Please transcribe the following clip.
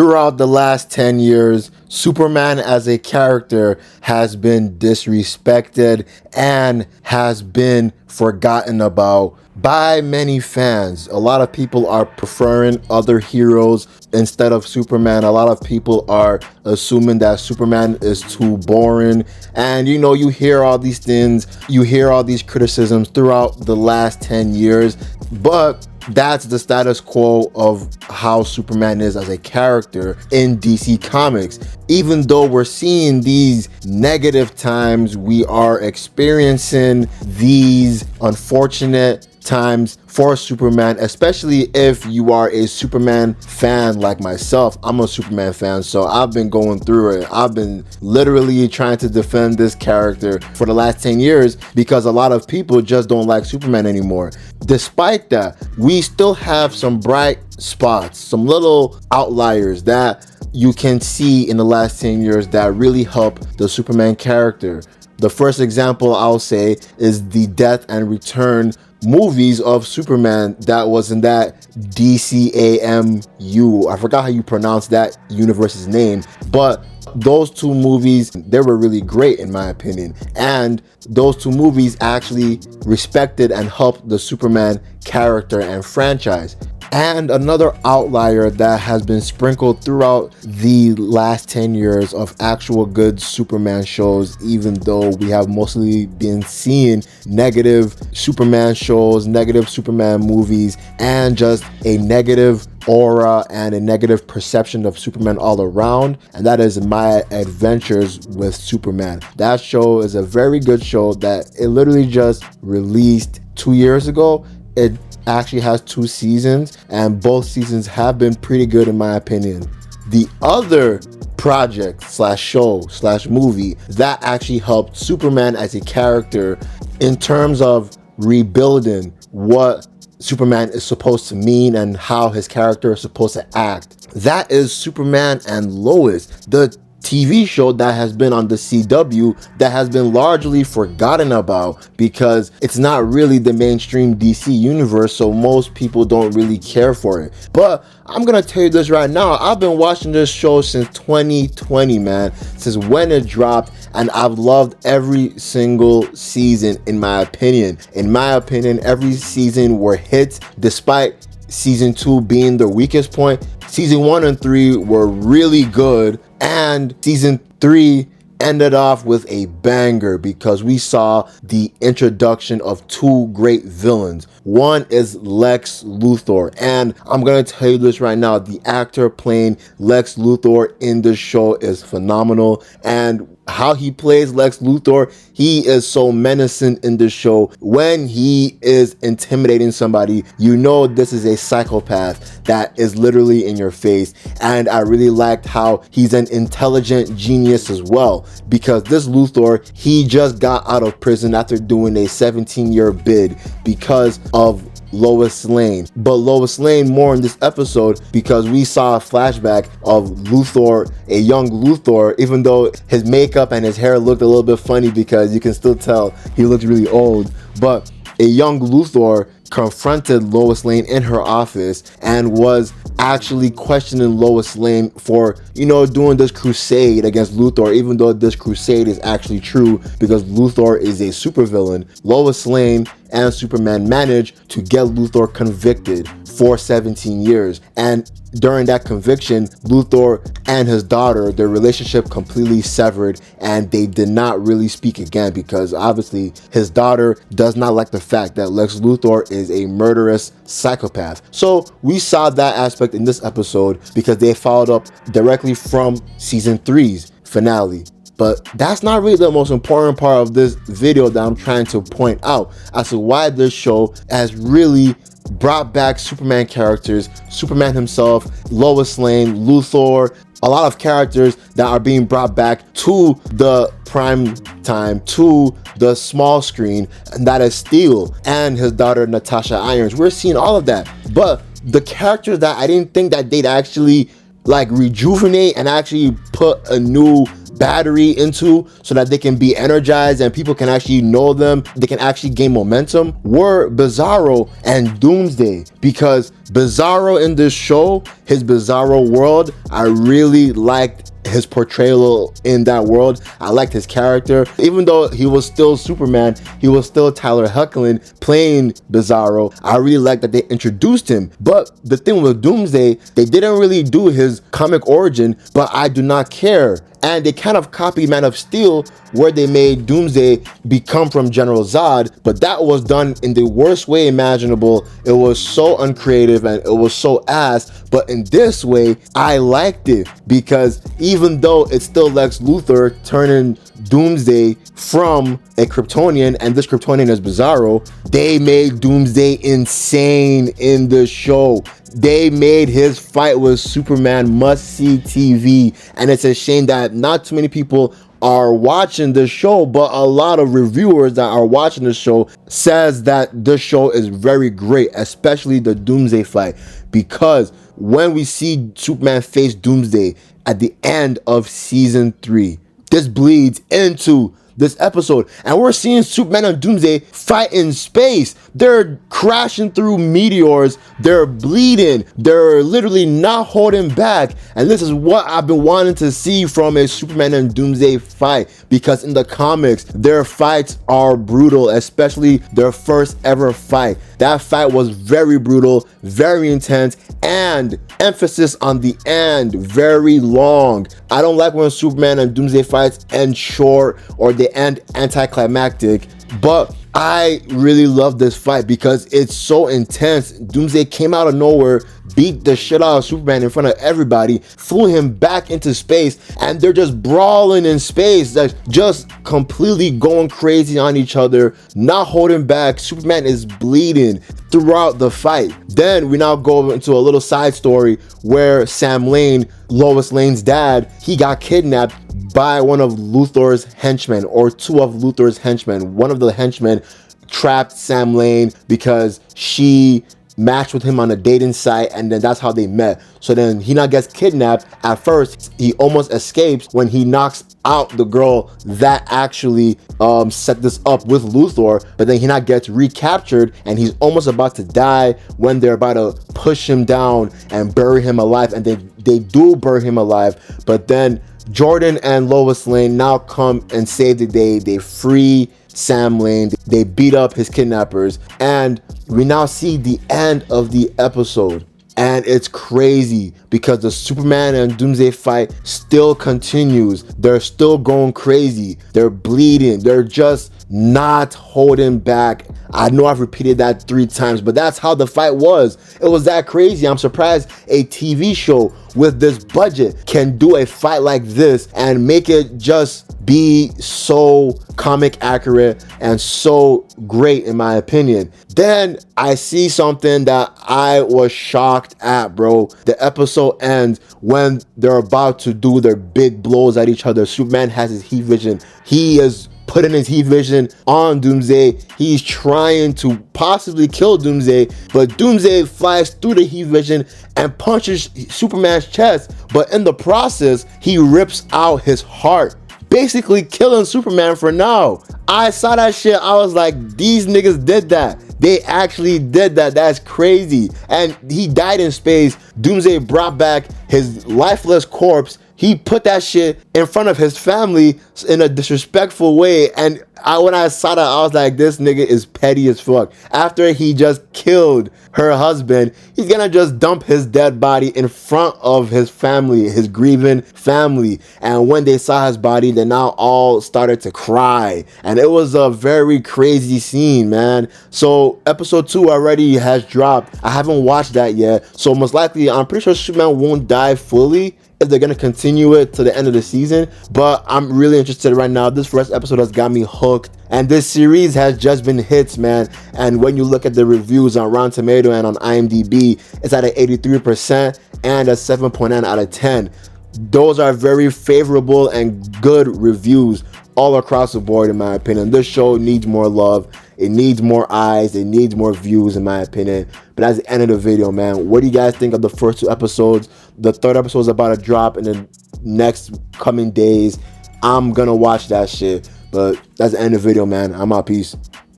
throughout the last 10 years, Superman as a character has been disrespected and has been forgotten about by many fans. A lot of people are preferring other heroes instead of Superman. A lot of people are assuming that Superman is too boring. And you hear all these things, you hear all these criticisms throughout the last 10 years, but that's the status quo of how Superman is as a character in DC Comics. Even though we're seeing these negative times, we are experiencing these unfortunate times for Superman, especially if you are a Superman fan like myself. I'm a Superman fan, so I've been going through it. I've been literally trying to defend this character for the last 10 years because a lot of people just don't like Superman anymore. Despite that, we still have some bright spots, some little outliers that you can see in the last 10 years that really help the Superman character. The first example I'll say is the Death and Return movies of Superman that was in that DCAMU. I forgot how you pronounce that universe's name, but those two movies, they were really great in my opinion. And those two movies actually respected and helped the Superman character and franchise. And another outlier that has been sprinkled throughout the last 10 years of actual good Superman shows, even though we have mostly been seeing negative Superman shows, negative Superman movies, and just a negative aura and a negative perception of Superman all around, and that is My Adventures with Superman. That show is a very good show that it literally just released 2 years ago. It actually has 2 seasons, and both seasons have been pretty good in my opinion. The other project slash show slash movie that actually helped Superman as a character in terms of rebuilding what Superman is supposed to mean and how his character is supposed to act, that is Superman and Lois, the TV show that has been on the CW that has been largely forgotten about because it's not really the mainstream DC universe, so most people don't really care for it. But I'm gonna tell you this right now, I've been watching this show since 2020, man, since when it dropped, and I've loved every single season in my opinion. In my opinion, every season were hits, despite season 2 being the weakest point. Season 1 and 3 were really good, and season 3 ended off with a banger because we saw the introduction of 2 great villains. One is Lex Luthor, and I'm gonna tell you this right now, the actor playing Lex Luthor in this show is phenomenal, and how he plays Lex Luthor, he is so menacing in this show. When he is intimidating somebody, you know this is a psychopath that is literally in your face. And I really liked how he's an intelligent genius as well, because this Luthor, he just got out of prison after doing a 17-year bid because of Lois Lane. But Lois Lane more in this episode because we saw a flashback of Luthor, a young Luthor, even though his makeup and his hair looked a little bit funny because you can still tell he looked really old. But a young Luthor confronted Lois Lane in her office and was actually questioning Lois Lane for, doing this crusade against Luthor, even though this crusade is actually true because Luthor is a supervillain. Lois Lane and Superman managed to get Luthor convicted for 17 years. And during that conviction, Luthor and his daughter, their relationship completely severed, and they did not really speak again because obviously his daughter does not like the fact that Lex Luthor is a murderous psychopath. So we saw that aspect in this episode because they followed up directly from season 3's finale. But that's not really the most important part of this video that I'm trying to point out as to why this show has really brought back Superman characters, Superman himself, Lois Lane, Luthor, a lot of characters that are being brought back to the prime time, to the small screen, and that is Steel and his daughter Natasha Irons. We're seeing all of that, but the characters that I didn't think that they'd actually rejuvenate and actually put a new battery into so that they can be energized and people can actually know them, they can actually gain momentum, were Bizarro and Doomsday. Because Bizarro in this show, his Bizarro world, I really liked his portrayal in that world. I liked his character. Even though he was still Superman, he was still Tyler Hoechlin playing Bizarro. I really liked that they introduced him. But the thing with Doomsday, they didn't really do his comic origin, but I do not care. And they kind of copied Man of Steel, where they made Doomsday become from General Zod, but that was done in the worst way imaginable. It was so uncreative and it was so ass. But in this way, I liked it, because even though it's still Lex Luthor turning Doomsday from a Kryptonian, and this Kryptonian is Bizarro, they made Doomsday insane in the show. They made his fight with Superman must-see TV, and it's a shame that not too many people are watching the show, but a lot of reviewers that are watching the show says that the show is very great, especially the Doomsday fight, because when we see Superman face Doomsday at the end of season 3, this bleeds into this episode, and we're seeing Superman and Doomsday fight in space. They're crashing through meteors, they're bleeding, they're literally not holding back. And this is what I've been wanting to see from a Superman and Doomsday fight, because in the comics their fights are brutal, especially their first ever fight. That fight was very brutal, very intense, and emphasis on the end, very long. I don't like when Superman and Doomsday fights end short or they end anticlimactic, but I really love this fight because it's so intense. Doomsday came out of nowhere, beat the shit out of Superman in front of everybody, flew him back into space, and they're just brawling in space, like just completely going crazy on each other, not holding back. Superman is bleeding throughout the fight. Then we now go into a little side story where Sam Lane, Lois Lane's dad, he got kidnapped by one of Luthor's henchmen, or two of Luthor's henchmen. One of the henchmen trapped Sam Lane because she matched with him on a dating site, and then that's how they met. So then he now gets kidnapped. At first he almost escapes when he knocks out the girl that actually set this up with Luthor, but then he now gets recaptured and he's almost about to die when they're about to push him down and bury him alive. And they do bury him alive, but then Jordan and Lois Lane now come and save the day. They free Sam Lane, they beat up his kidnappers, and we now see the end of the episode. And it's crazy because the Superman and Doomsday fight still continues. They're still going crazy. They're bleeding. They're just not holding back. I know I've repeated that 3 times, but that's how the fight was. It was that crazy. I'm surprised a TV show with this budget can do a fight like this and make it just be so comic accurate and so great, in my opinion. Then I see something that I was shocked at, bro. The episode ends when they're about to do their big blows at each other. Superman has his heat vision. He is putting his heat vision on Doomsday. He's trying to possibly kill Doomsday, but Doomsday flies through the heat vision and punches Superman's chest. But in the process, he rips out his heart, basically killing Superman for now. I saw that shit. I was like, these niggas did that. They actually did that. That's crazy. And he died in space. Doomsday brought back his lifeless corpse. He put that shit in front of his family in a disrespectful way. And when I saw that, I was like, this nigga is petty as fuck. After he just killed her husband, he's gonna just dump his dead body in front of his family, his grieving family. And when they saw his body, they now all started to cry. And it was a very crazy scene, man. So episode 2 already has dropped. I haven't watched that yet. So most likely, I'm pretty sure Superman won't die fully if they're gonna continue it to the end of the season, but I'm really interested right now. This first episode has got me hooked, and this series has just been hits, man. And when you look at the reviews on Rotten Tomato and on IMDb, it's at an 83% and a 7.9 out of 10. Those are very favorable and good reviews all across the board, in my opinion. This show needs more love. It needs more eyes. It needs more views, in my opinion. But that's the end of the video, man. What do you guys think of the first 2 episodes? The 3rd episode is about to drop in the next coming days. I'm gonna watch that shit. But that's the end of the video, man. I'm out. Peace.